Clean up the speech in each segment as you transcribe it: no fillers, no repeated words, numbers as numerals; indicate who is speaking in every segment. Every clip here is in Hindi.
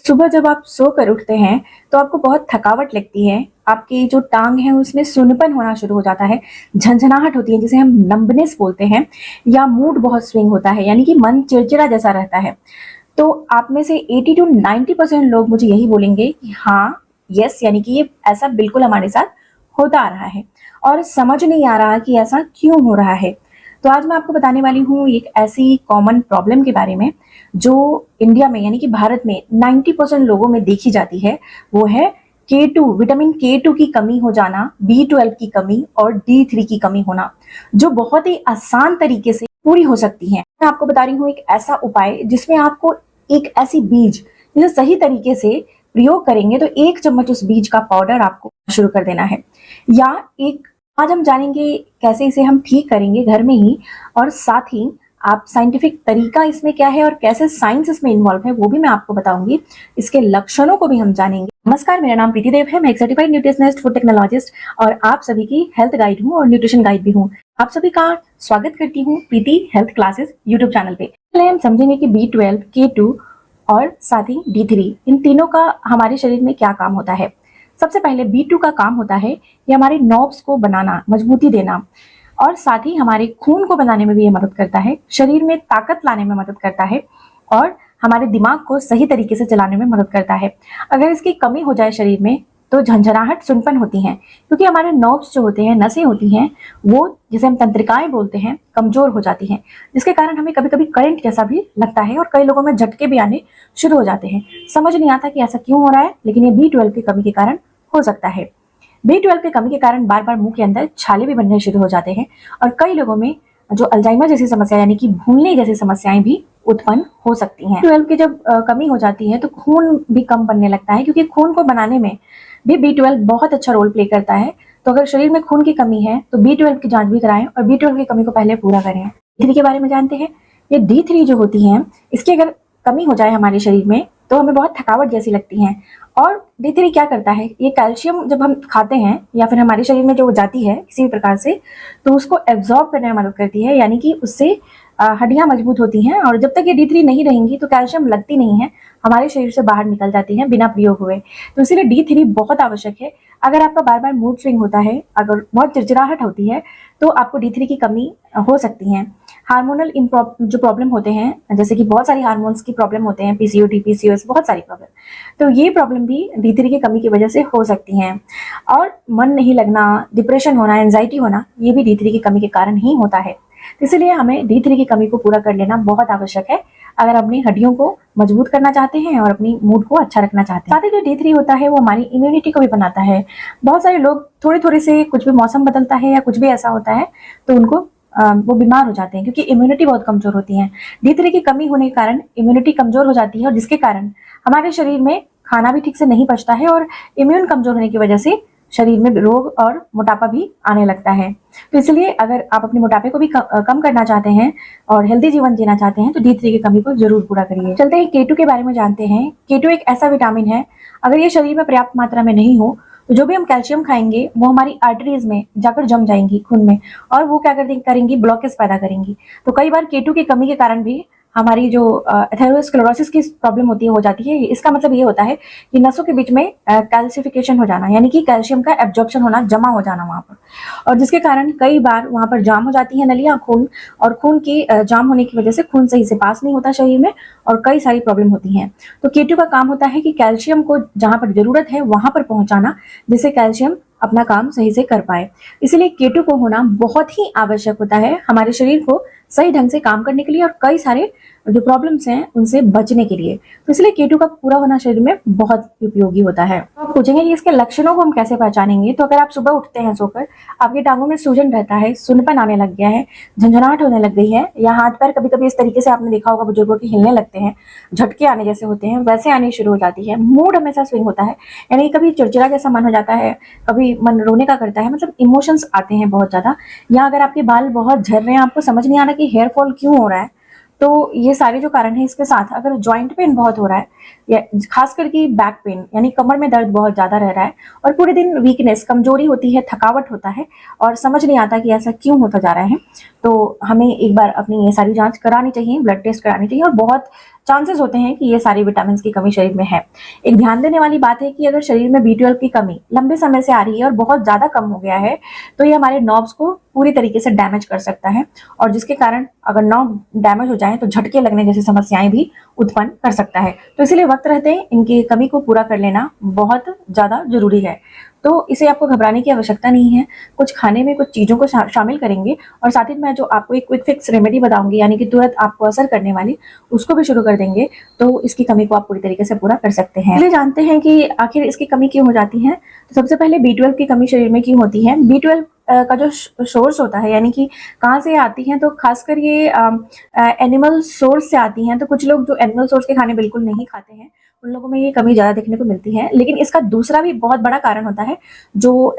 Speaker 1: सुबह जब आप सोकर उठते हैं तो आपको बहुत थकावट लगती है, आपकी जो टांग है उसमें सूनपन होना शुरू हो जाता है, झंझनाहट होती है जिसे हम नंबनेस बोलते हैं, या मूड बहुत स्विंग होता है यानी कि मन चिड़चिड़ा जैसा रहता है। तो आप में से 80 टू 90% लोग मुझे यही बोलेंगे कि हाँ, यस, यानी कि ये ऐसा बिल्कुल हमारे साथ होता आ रहा है और समझ नहीं आ रहा कि ऐसा क्यों हो रहा है। तो आज मैं आपको बताने वाली हूँ एक ऐसी कॉमन प्रॉब्लम के बारे में जो इंडिया में यानी कि भारत में 90% लोगों में देखी जाती है। वो है K2, विटामिन K2 की कमी हो जाना, B12 की कमी और D3 की कमी होना, जो बहुत ही आसान तरीके से पूरी हो सकती है। मैं आपको बता रही हूँ एक ऐसा उपाय जिसमें आपको एक ऐसी बीज जिसे सही तरीके से प्रयोग करेंगे तो 1 चम्मच उस बीज का पाउडर आपको शुरू कर देना है, या एक आज हम जानेंगे कैसे इसे हम ठीक करेंगे घर में ही, और साथ ही आप साइंटिफिक तरीका इसमें क्या है और कैसे साइंस इसमें इन्वॉल्व है वो भी मैं आपको बताऊंगी। इसके लक्षणों को भी हम जानेंगे। नमस्कार, मेरा नाम प्रीति देव है। मैं एक सर्टिफाइड न्यूट्रिशनिस्ट, फूड टेक्नोलॉजिस्ट और आप सभी की हेल्थ गाइड हूँ और न्यूट्रिशन गाइड भी हूँ। आप सभी का स्वागत करती हूँ प्रीति हेल्थ क्लासेस यूट्यूब चैनल पे। पहले हम समझेंगे कि B12, K2 और साथ ही D3 इन तीनों का हमारे शरीर में क्या काम होता है। सबसे पहले B2 का काम होता है ये हमारे नर्व्स को बनाना, मजबूती देना, और साथ ही हमारे खून को बनाने में भी ये मदद करता है, शरीर में ताकत लाने में मदद करता है और हमारे दिमाग को सही तरीके से चलाने में मदद करता है। अगर इसकी कमी हो जाए शरीर में तो झंझनाहट, सुनपन होती है, क्योंकि हमारे नर्व्स जो होते हैं, नसें होती हैं, वो जिसे हम तंत्रिकाएं बोलते हैं, कमजोर हो जाती हैं, जिसके कारण हमें कभी कभी करंट जैसा भी लगता है और कई लोगों में झटके भी आने शुरू हो जाते हैं। समझ नहीं आता कि ऐसा क्यों हो रहा है, लेकिन ये B12 की कमी के कारण हो सकता है। B12 की कमी के कारण बार बार मुंह के अंदर छाले भी बनने शुरू हो जाते हैं और कई लोगों में जो अल्जाइमर जैसी समस्या यानी कि भूलने जैसी समस्याएं भी उत्पन्न हो सकती हैं। B12 की जब कमी हो जाती है तो खून भी कम बनने लगता है, क्योंकि खून को बनाने में भी B12 बहुत अच्छा रोल प्ले करता है। तो अगर शरीर में खून की कमी है तो B12 की जांच भी कराएं और B12 की कमी को पहले पूरा करें। D3 के बारे में जानते हैं। ये D3 जो होती है, इसकी अगर कमी हो जाए हमारे शरीर में तो हमें बहुत थकावट जैसी लगती है। और D3 क्या करता है, ये कैल्शियम जब हम खाते हैं या फिर हमारे शरीर में जो जाती है किसी भी प्रकार से, तो उसको एब्जॉर्ब करने में मदद करती है, यानी कि उससे हड्डियां मजबूत होती हैं। और जब तक ये D3 नहीं रहेंगी तो कैल्शियम लगती नहीं है, हमारे शरीर से बाहर निकल जाती है बिना प्रयोग हुए। तो इसीलिए D3 बहुत आवश्यक है। अगर आपका बार बार मूड स्विंग होता है, अगर बहुत चिड़चिड़ाहट होती है, तो आपको D3 की कमी हो सकती है। हार्मोनल जो प्रॉब्लम होते हैं, जैसे कि बहुत सारी हार्मोन्स की प्रॉब्लम होते हैं, PCOD, PCOS, बहुत सारी प्रॉब्लम, तो ये प्रॉब्लम भी D3 की कमी की वजह से हो सकती हैं। और मन नहीं लगना, डिप्रेशन होना, एंजाइटी होना, ये भी D3 की कमी के कारण ही होता है। इसलिए हमें D3 की कमी को पूरा कर लेना बहुत आवश्यक है अगर अपनी हड्डियों को मजबूत करना चाहते हैं और अपनी मूड को अच्छा रखना चाहते हैं। साथ ही जो D3 होता है वो हमारी इम्यूनिटी को भी बनाता है। बहुत सारे लोग थोड़े थोड़े से, कुछ भी मौसम बदलता है या कुछ भी ऐसा होता है तो उनको वो बीमार हो जाते हैं, क्योंकि इम्यूनिटी बहुत कमजोर होती है। D3 की कमी होने के कारण इम्यूनिटी कमजोर हो जाती है और जिसके कारण हमारे शरीर में खाना भी ठीक से नहीं पचता है और इम्यून कमजोर होने की वजह से शरीर में रोग और मोटापा भी आने लगता है। तो इसलिए अगर आप अपने मोटापे को भी कम करना चाहते हैं और हेल्दी जीवन जीना चाहते हैं तो D3 की कमी को जरूर पूरा करिए। चलते हैं K2 के बारे में जानते हैं। K2 एक ऐसा विटामिन है, अगर ये शरीर में पर्याप्त मात्रा में नहीं हो तो जो भी हम कैल्शियम खाएंगे वो हमारी आर्टरीज में जाकर जम जाएंगी, खून में, और वो क्या करेंगी, ब्लॉकेज पैदा करेंगी। तो कई बार K2 की कमी के कारण भी हमारी जो एथेरोस्क्लेरोसिस की प्रॉब्लम होती है, हो जाती है। इसका मतलब ये होता है कि नसों के बीच में कैल्सिफिकेशन हो जाना, यानी कि कैल्शियम का एब्जॉर्प्शन होना, जमा हो जाना वहां पर, और जिसके कारण कई बार वहां पर जाम हो जाती है नलियां, खून, और खून की जाम होने की वजह से खून सही से पास नहीं होता शरीर में और कई सारी प्रॉब्लम होती हैं। तो K2 का काम होता है कि कैल्शियम को जहां पर जरूरत है वहां पर पहुंचाना, जिससे कैल्शियम अपना काम सही से कर पाए। इसलिए K2 को होना बहुत ही आवश्यक होता है हमारे शरीर को सही ढंग से काम करने के लिए और कई सारे जो प्रॉब्लम्स हैं उनसे बचने के लिए। तो इसलिए K2 का पूरा होना शरीर में बहुत उपयोगी होता है। आप पूछेंगे कि इसके लक्षणों को हम कैसे पहचानेंगे, तो अगर आप सुबह उठते हैं सोकर, आपकी टांगों में सूजन रहता है, सुनपन आने लग गया है, झंझनाहट होने लग गई है, या हाथ पैर कभी कभी इस तरीके से आपने देखा होगा बुजुर्गों के हिलने लगते हैं, झटके आने जैसे होते हैं, वैसे आने शुरू हो जाती है, मूड हमेशा स्विंग होता है, यानी कभी चिड़चिड़ा जैसा मन हो जाता है, कभी मन रोने का करता है, मतलब इमोशंस आते हैं बहुत ज्यादा, या अगर आपके बाल बहुत झड़ रहे हैं, आपको समझ नहीं आ रहा कि हेयर फॉल क्यों हो रहा है, तो ये सारे जो कारण है इसके साथ अगर जॉइंट पेन बहुत हो रहा है, या खास करके बैक पेन यानी कमर में दर्द बहुत ज़्यादा रह रहा है और पूरे दिन वीकनेस, कमजोरी होती है, थकावट होता है और समझ नहीं आता कि ऐसा क्यों होता जा रहा है, तो हमें एक बार अपनी ये सारी जांच करानी चाहिए, ब्लड टेस्ट करानी चाहिए और बहुत चांसेस होते हैं कि ये सारी विटामिन की कमी शरीर में है। एक ध्यान देने वाली बात है कि अगर शरीर में B12 की कमी लंबे समय से आ रही है और बहुत ज़्यादा कम हो गया है, तो ये हमारे नर्व्स को पूरी तरीके से डैमेज कर सकता है और जिसके कारण अगर नर्व डैमेज हो जाए तो झटके लगने जैसी समस्याएं भी उत्पन्न कर सकता है। तो इसीलिए वक्त रहते इनकी कमी को पूरा कर लेना बहुत ज़्यादा जरूरी है। तो इसे आपको घबराने की आवश्यकता नहीं है। कुछ खाने में कुछ चीज़ों को शामिल करेंगे और साथ ही मैं जो आपको एक क्विक फिक्स रेमेडी बताऊंगी यानी कि तुरंत आपको असर करने वाली, उसको भी शुरू कर देंगे, तो इसकी कमी को आप पूरी तरीके से पूरा कर सकते हैं। चलिए जानते हैं कि आखिर इसकी कमी क्यों हो जाती है। तो सबसे पहले B12 की कमी शरीर में क्यों होती है। B12 का जो सोर्स होता है यानी कि कहाँ से आती हैं, तो खासकर ये एनिमल सोर्स से आती हैं। तो कुछ लोग जो एनिमल सोर्स के खाने बिल्कुल नहीं खाते हैं, उन लोगों में ये कमी ज़्यादा देखने को मिलती है। लेकिन इसका दूसरा भी बहुत बड़ा कारण होता है, जो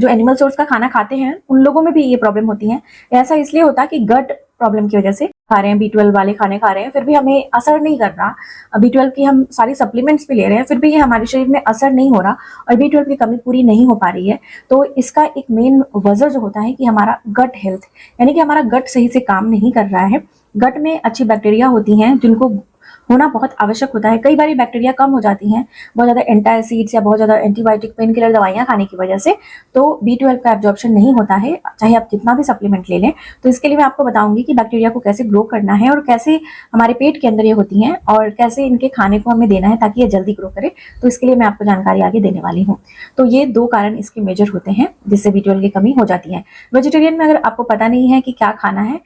Speaker 1: एनिमल सोर्स का खाना खाते हैं उन लोगों में भी ये प्रॉब्लम होती है। ऐसा इसलिए होता है कि गट प्रॉब्लम की वजह से खा रहे हैं, B12 वाले खाने खा रहे हैं, फिर भी हमें असर नहीं कर रहा। B12 की हम सारी सप्लीमेंट्स भी ले रहे हैं, फिर भी ये हमारे शरीर में असर नहीं हो रहा और B12 की कमी पूरी नहीं हो पा रही है। तो इसका एक मेन वजह जो होता है कि हमारा गट हेल्थ यानी कि हमारा गट सही से काम नहीं कर रहा है। गट में अच्छी बैक्टीरिया होती हैं जिनको होना बहुत आवश्यक होता है। कई बार बैक्टीरिया कम हो जाती हैं बहुत ज़्यादा एंटासिड्स या बहुत ज़्यादा एंटीबायोटिक पेन किलर दवाइयाँ खाने की वजह से, तो B12 का एब्जॉर्प्शन नहीं होता है चाहे आप जितना भी सप्लीमेंट ले लें। तो इसके लिए मैं आपको बताऊंगी कि बैक्टीरिया को कैसे ग्रो करना है और कैसे हमारे पेट के अंदर ये होती हैं और कैसे इनके खाने को हमें देना है ताकि ये जल्दी ग्रो करे। तो इसके लिए मैं आपको जानकारी आगे देने वाली हूँ। तो ये 2 कारण इसके मेजर होते हैं जिससे B12 की कमी हो जाती है। वेजिटेरियन में अगर आपको पता नहीं है कि क्या खाना है,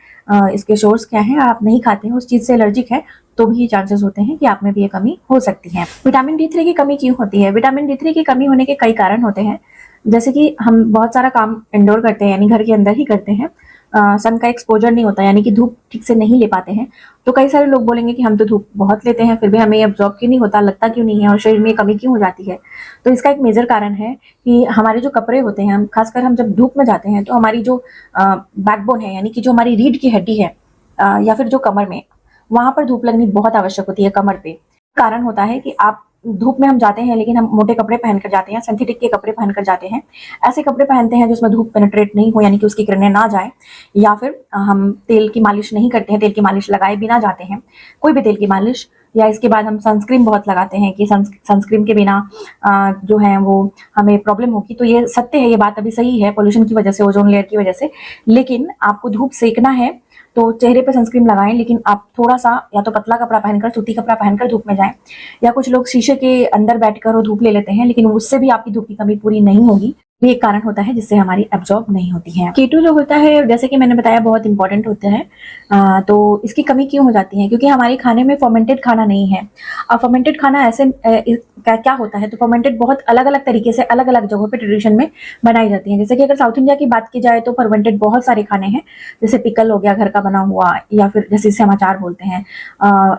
Speaker 1: इसके सोर्स क्या है, आप नहीं खाते हैं, उस चीज़ से एलर्जिक है, तो भी चांसेस होते हैं कि आप में भी ये कमी हो सकती है। विटामिन D3 की कमी क्यों होती है। विटामिन D3 की कमी होने के कई कारण होते हैं, जैसे कि हम बहुत सारा काम इंडोर करते हैं यानी घर के अंदर ही करते हैं, सन का एक्सपोजर नहीं होता यानी कि धूप ठीक से नहीं ले पाते हैं। तो कई सारे लोग बोलेंगे कि हम तो धूप बहुत लेते हैं फिर भी हमें एब्जॉर्ब क्यों नहीं होता, लगता क्यों नहीं है और शरीर में कमी क्यों हो जाती है। तो इसका एक मेजर कारण है कि हमारे जो कपड़े होते हैं, खासकर हम जब धूप में जाते हैं तो हमारी जो बैकबोन है यानी कि जो हमारी रीढ़ की हड्डी है या फिर जो कमर में, वहां पर धूप लगनी बहुत आवश्यक होती है कमर पे। कारण होता है कि आप धूप में हम जाते हैं लेकिन हम मोटे कपड़े पहनकर जाते हैं, सिंथेटिक के कपड़े पहनकर जाते हैं, ऐसे कपड़े पहनते हैं जिसमें धूप पेनिट्रेट नहीं हो यानी कि उसकी किरणें ना जाए, या फिर हम तेल की मालिश नहीं करते हैं, तेल की मालिश लगाए बिना जाते हैं, कोई भी तेल की मालिश, या इसके बाद हम सनस्क्रीन बहुत लगाते हैं कि सनस्क्रीन के बिना जो है वो हमें प्रॉब्लम होगी। तो ये सत्य है, ये बात अभी सही है पोल्यूशन की वजह से, ओजोन लेयर की वजह से। लेकिन आपको धूप सेकना है तो चेहरे पे सनस्क्रीन लगाएं, लेकिन आप थोड़ा सा या तो पतला कपड़ा पहनकर, सूती कपड़ा पहनकर धूप में जाएं, या कुछ लोग शीशे के अंदर बैठकर वो धूप ले लेते हैं लेकिन उससे भी आपकी धूप की कमी पूरी नहीं होगी। ये एक कारण होता है जिससे हमारी एब्जॉर्ब नहीं होती है। कीटो जो होता है जैसे कि मैंने बताया बहुत इंपॉर्टेंट होता है। तो इसकी कमी क्यों हो जाती है, क्योंकि हमारे खाने में फर्मेंटेड खाना नहीं है। अब फर्मेंटेड खाना ऐसे क्या होता है, तो फर्मेंटेड बहुत अलग अलग तरीके से अलग अलग जगहों पे ट्रेडिशन में बनाई जाती है। जैसे कि अगर साउथ इंडिया की बात की जाए तो फर्मेंटेड बहुत सारे खाने हैं, जैसे पिकल हो गया घर का बना हुआ, या फिर जैसे इसे हम अचार बोलते हैं,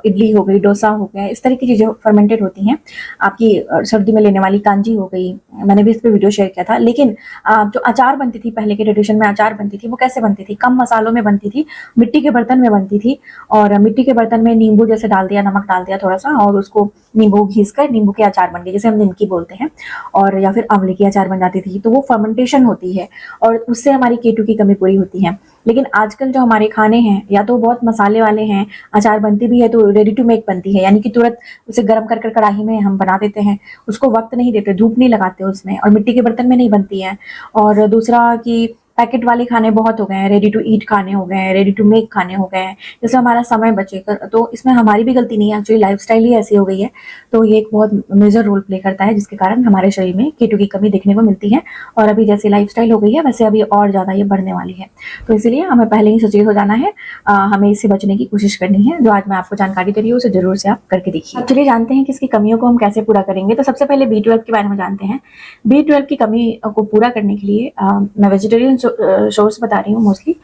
Speaker 1: इडली हो गई, डोसा हो गया, इस तरह की चीजें फर्मेंटेड होती हैं। आपकी सर्दी में लेने वाली कांजी हो गई, मैंने भी इस पर वीडियो शेयर किया था। लेकिन जो अचार बनती थी पहले के ट्रेडिशन में, अचार बनती थी वो कैसे बनती थी, कम मसालों में बनती थी, मिट्टी के बर्तन में बनती थी, और मिट्टी के बर्तन में नींबू जैसे डाल दिया, नमक डाल दिया थोड़ा सा, और उसको नींबू घिस कर नींबू के अचार बन गए जिसे हम निमकी बोलते हैं, और या फिर आंवले की अचार बन जाती थी। तो वो फर्मेंटेशन होती है और उससे हमारी K2 की कमी पूरी होती है। लेकिन आजकल जो हमारे खाने हैं या तो बहुत मसाले वाले हैं, अचार बनती भी है तो रेडी टू मेक बनती है, यानी कि तुरंत उसे गर्म कर कढ़ाई में हम बना देते हैं, उसको वक्त नहीं देते, धूप नहीं लगाते उसमें, और मिट्टी के बर्तन में नहीं बनती है। और दूसरा कि पैकेट वाले खाने बहुत हो गए हैं, रेडी टू ईट खाने हो गए हैं, रेडी टू मेक खाने हो गए हैं, जिससे हमारा समय बचेगा। तो इसमें हमारी भी गलती नहीं है, एक्चुअली लाइफस्टाइल ही ऐसी हो गई है। तो ये एक बहुत मेजर रोल प्ले करता है जिसके कारण हमारे शरीर में K2 की कमी देखने को मिलती है। और अभी जैसे लाइफस्टाइल हो गई है वैसे अभी और ज़्यादा ये बढ़ने वाली है। तो इसलिए हमें पहले ही सचेत हो जाना है, हमें इससे बचने की कोशिश करनी है। जो आज मैं आपको जानकारी दे रही हूँ उसे जरूर से आप करके देखिए। चलिए जानते हैं कि इसकी कमियों को हम कैसे पूरा करेंगे। तो सबसे पहले B12 के बारे में जानते हैं। B12 की कमी को पूरा करने के लिए मैं वेजिटेरियन सोर्स बता रही हूँ मोस्टली।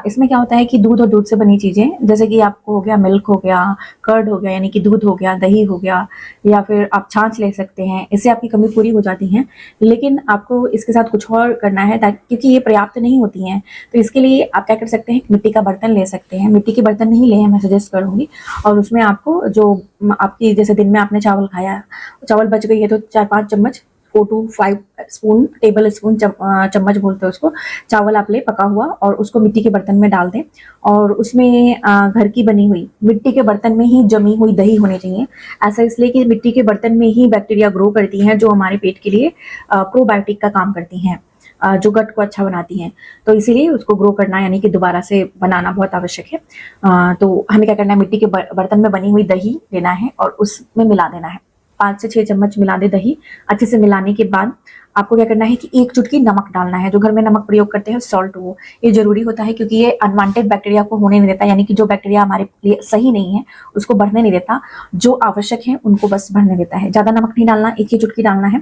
Speaker 1: इसमें क्या होता है कि दूध और दूध से बनी चीज़ें, जैसे कि आपको हो गया मिल्क हो गया, कर्ड हो गया यानी कि दूध हो गया, दही हो गया, या फिर आप छाछ ले सकते हैं। इससे आपकी कमी पूरी हो जाती है। लेकिन आपको इसके साथ कुछ और करना है, ताकि क्योंकि ये पर्याप्त नहीं होती हैं, तो इसके लिए आप क्या कर सकते हैं, मिट्टी का बर्तन ले सकते हैं। मिट्टी के बर्तन नहीं ले हैं, मैं सजेस्ट करूँगी। और उसमें आपको जो आपकी, जैसे दिन में आपने चावल खाया, चावल बच गई है तो 4-5 चम्मच, 4 to 5 स्पून, टेबल स्पून, चम्मच बोलते हैं उसको, चावल आप ले पका हुआ, और उसको मिट्टी के बर्तन में डाल दें। और उसमें घर की बनी हुई, मिट्टी के बर्तन में ही जमी हुई दही होनी चाहिए। ऐसा इसलिए कि मिट्टी के बर्तन में ही बैक्टीरिया ग्रो करती हैं, जो हमारे पेट के लिए प्रोबायोटिक का काम करती हैं, जो गट को अच्छा बनाती हैं। तो इसीलिए उसको ग्रो करना, यानी कि दोबारा से बनाना बहुत आवश्यक है। तो हमें क्या करना है, मिट्टी के बर्तन में बनी हुई दही लेना है और उसमें मिला देना है। 5 से 6 चम्मच मिला दे दही। अच्छे से मिलाने के बाद आपको क्या करना है कि 1 चुटकी नमक डालना है। जो घर में नमक प्रयोग करते हैं, सॉल्ट, वो ये जरूरी होता है, क्योंकि ये अनवांटेड बैक्टीरिया को होने नहीं देता, यानी कि जो बैक्टीरिया हमारे लिए सही नहीं है उसको बढ़ने नहीं देता, जो आवश्यक है उनको बस बढ़ने देता है। ज्यादा नमक नहीं डालना, 1 ही चुटकी डालना है।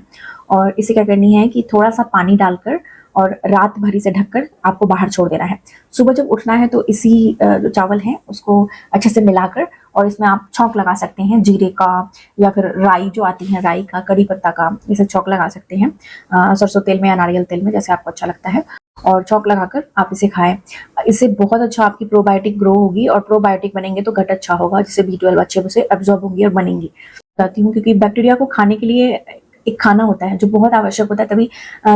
Speaker 1: और इसे क्या करनी है कि थोड़ा सा पानी डालकर और रात भर इसे ढककर आपको बाहर छोड़ देना है। सुबह जब उठना है तो इसी जो चावल है उसको अच्छे से मिलाकर, और इसमें आप छौंक लगा सकते हैं जीरे का, या फिर राई जो आती है, राई का, कड़ी पत्ता का, इसे छौंक लगा सकते हैं सरसों तेल में या नारियल तेल में, जैसे आपको अच्छा लगता है। और छौंक लगाकर आप इसे खाएं। इससे बहुत अच्छा आपकी प्रोबायोटिक ग्रो होगी, और प्रोबायोटिक बनेंगे तो गट अच्छा होगा, जिससे B12 अच्छे से एब्जॉर्ब होंगी और बनेंगी। बताती हूँ, क्योंकि बैक्टीरिया को खाने के लिए एक खाना होता है जो बहुत आवश्यक होता है, तभी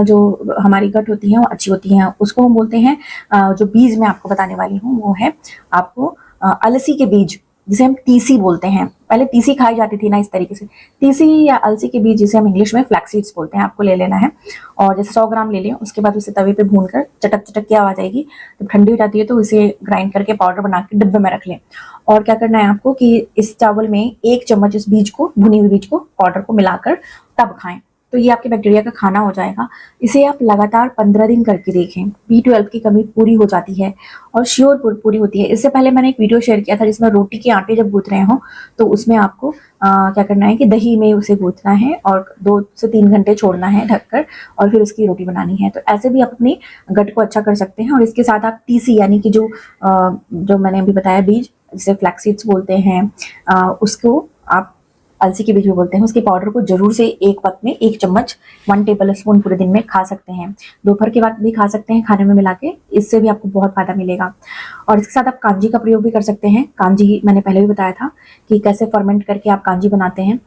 Speaker 1: जो हमारी गट होती है वो अच्छी होती है। उसको हम बोलते हैं, जो बीज मैं आपको बताने वाली हूँ वो है आपको अलसी के बीज, जिसे हम तीसी बोलते हैं। पहले तीसी खाई जाती थी ना इस तरीके से, तीसी या अलसी के बीज, जिसे हम इंग्लिश में फ्लैक्स सीड्स बोलते हैं, आपको ले लेना है। और जैसे 100 ग्राम ले लें, उसके बाद उसे तवे पे भूनकर चटक चटक की आवाज आएगी। जब ठंडी हो जाती है तो इसे ग्राइंड करके पाउडर बना के डिब्बे में रख लें। और क्या करना है आपको कि इस चावल में 1 चम्मच इस बीज को, भुनी हुई बीज को, पाउडर को मिलाकर तब खाएं। तो ये आपके बैक्टीरिया का खाना हो जाएगा। इसे आप लगातार 15 दिन करके देखें, B12 की कमी पूरी हो जाती है, और श्योर पूरी होती है। इससे पहले मैंने एक वीडियो शेयर किया था जिसमें रोटी के आटे जब गूंथ रहे हो, तो उसमें आपको क्या करना है कि दही में उसे गूंथना है और 2 से 3 घंटे छोड़ना है ढककर, और फिर उसकी रोटी बनानी है। तो ऐसे भी आप अपने गट को अच्छा कर सकते हैं। और इसके साथ आप तीसी, यानी कि जो मैंने अभी बताया बीज, जिसे फ्लैक्स सीड्स बोलते हैं, उसको आप अलसी के बीज भी बोलते हैं, उसके पाउडर को जरूर से एक वक्त में 1 चम्मच, 1 टेबल स्पून पूरे दिन में खा सकते हैं। दोपहर के वक्त भी खा सकते हैं खाने में मिला के, इससे भी आपको बहुत फायदा मिलेगा। और इसके साथ आप कांजी का प्रयोग भी कर सकते हैं। कांजी मैंने पहले भी बताया था कि कैसे फर्मेंट करके आप कांजी बनाते हैं।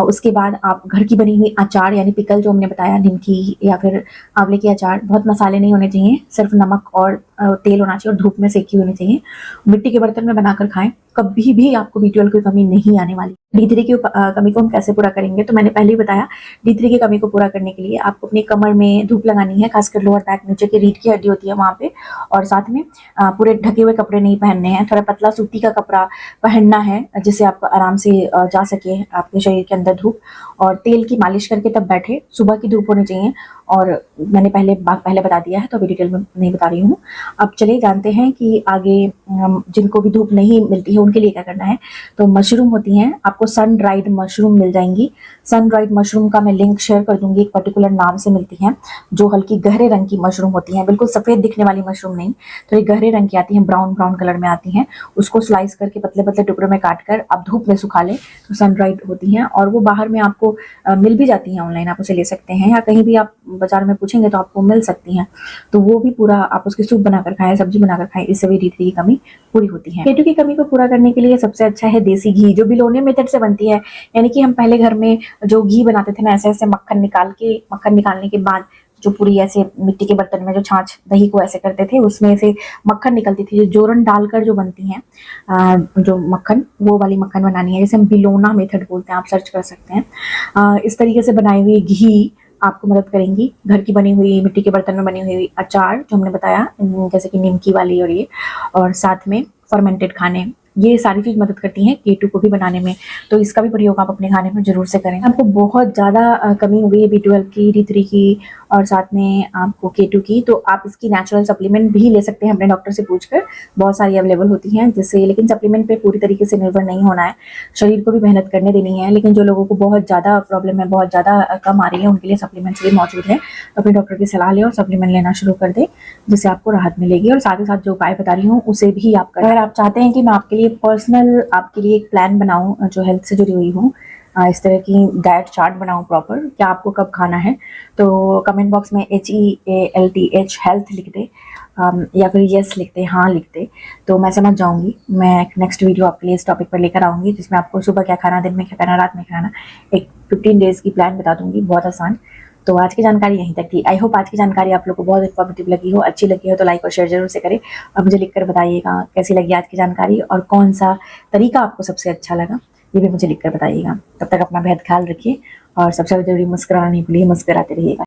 Speaker 1: उसके बाद आप घर की बनी हुई अचार, यानी पिकल, जो हमने बताया, नीम या फिर आंवले की अचार, बहुत मसाले नहीं होने चाहिए, सिर्फ नमक और तेल होना चाहिए, और धूप में सेकी होनी चाहिए। मिट्टी के बर्तन में बनाकर खाएं, कभी भी आपको B12 की कमी नहीं आने वाली। D3 की कमी को हम कैसे पूरा करेंगे, तो मैंने पहले ही बताया, D3 की कमी को पूरा करने के लिए आपको अपनी कमर में धूप लगानी है, खासकर लोअर बैक, नीचे की रीढ़ की हड्डी होती है वहां पे। और साथ में पूरे ढके हुए कपड़े नहीं पहनने हैं, थोड़ा पतला सूती का कपड़ा पहनना है, जिससे आप आराम से जा सके आपके शरीर के अंदर धूप। और तेल की मालिश करके तब बैठे, सुबह की धूप होनी चाहिए। और मैंने पहले बता दिया है, तो अभी डिटेल में नहीं बता रही हूँ। अब चलिए जानते हैं कि आगे जिनको भी धूप नहीं मिलती है उनके लिए क्या करना है। तो मशरूम होती हैं, आपको सन ड्राइड मशरूम मिल जाएंगी। सन ड्राइड मशरूम का मैं लिंक शेयर कर दूंगी, एक पर्टिकुलर नाम से मिलती हैं, जो हल्की गहरे रंग की मशरूम होती हैं, बिल्कुल सफेद दिखने वाली मशरूम नहीं, तो ये गहरे रंग की आती हैं, ब्राउन ब्राउन कलर में आती हैं। उसको स्लाइस करके पतले पतले टुकड़ों में काट कर आप धूप में सुखा लें, तो सन ड्राइड होती हैं। और वो बाहर में आपको मिल भी जाती हैं, ऑनलाइन आप उसे ले सकते हैं, या कहीं भी आप बाजार में पूछेंगे तो आपको मिल सकती हैं। तो वो भी पूरा आप उसकी सूप बनाकर खाएं, सब्जी बनाकर खाएं, इससे भी D3 की कमी पूरी होती है। K2 की कमी को पूरा करने के लिए सबसे अच्छा है देसी घी, जो बिलोने मेथड से बनती है। यानी कि हम पहले घर में जो घी बनाते थे ना, ऐसे ऐसे मक्खन निकालने के बाद जो पूरी ऐसे मिट्टी के बर्तन में जो छाछ दही को ऐसे करते थे, उसमें से मक्खन निकलती थी, जो जोरन डालकर जो बनती हैं, जो मक्खन, वो वाली मक्खन बनानी है, जैसे हम बिलोना मेथड बोलते हैं, आप सर्च कर सकते हैं। इस तरीके से बनाई हुई घी आपको मदद करेंगी। घर की बनी हुई मिट्टी के बर्तन में बनी हुई अचार जो हमने बताया, जैसे कि नीमकी वाली, और ये, और साथ में फर्मेंटेड खाने, ये सारी चीज मदद करती हैं K2 को भी बनाने में। तो इसका भी प्रयोग आप अपने खाने में जरूर से करें। आपको बहुत ज़्यादा कमी हो गई है B12 की, D3 की, और साथ में आपको K2 की, तो आप इसकी नेचुरल सप्लीमेंट भी ले सकते हैं अपने डॉक्टर से पूछकर, बहुत सारी अवेलेबल होती हैं जिससे, लेकिन सप्लीमेंट पे पूरी तरीके से निर्भर नहीं होना है, शरीर को भी मेहनत करने देनी है। लेकिन जो लोगों को बहुत ज़्यादा प्रॉब्लम है, बहुत ज़्यादा कम आ रही है, उनके लिए सप्लीमेंट्स भी मौजूद हैं। तो अपने डॉक्टर की सलाह लें और सप्लीमेंट लेना शुरू कर दें, जिससे आपको राहत मिलेगी। और साथ ही साथ जो उपाय बता रही हूँ उसे भी आप करें। अगर आप चाहते हैं कि मैं आपके लिए पर्सनल आपके लिए एक प्लान बनाऊँ जो हेल्थ से जुड़ी हुई हूँ, इस तरह की डाइट चार्ट बनाऊँ प्रॉपर, क्या आपको कब खाना है, तो कमेंट बॉक्स में HEALTH हेल्थ लिख दे, या फिर यस लिख दे, हाँ लिख दे, तो मैं समझ जाऊँगी। मैं एक नेक्स्ट वीडियो आपके लिए इस टॉपिक पर लेकर आऊँगी, जिसमें आपको सुबह क्या खाना, दिन में क्या खाना, रात में क्या खाना, एक 15 डेज़ की प्लान बता दूँगी, बहुत आसान। तो आज की जानकारी यहीं तक थी। आई होप आज की जानकारी आप लोग को बहुत इन्फॉर्मेटिव लगी हो, अच्छी लगी हो तो लाइक और शेयर जरूर से करें, और मुझे लिखकर बताइएगा कैसी लगी आज की जानकारी और कौन सा तरीका आपको सबसे अच्छा लगा, ये भी मुझे लिखकर बताइएगा। तब तक अपना बेहद ख्याल रखिए और सबसे ज़रूरी मुस्कुराना नहीं भूलिए, मुस्कुराते रहिएगा।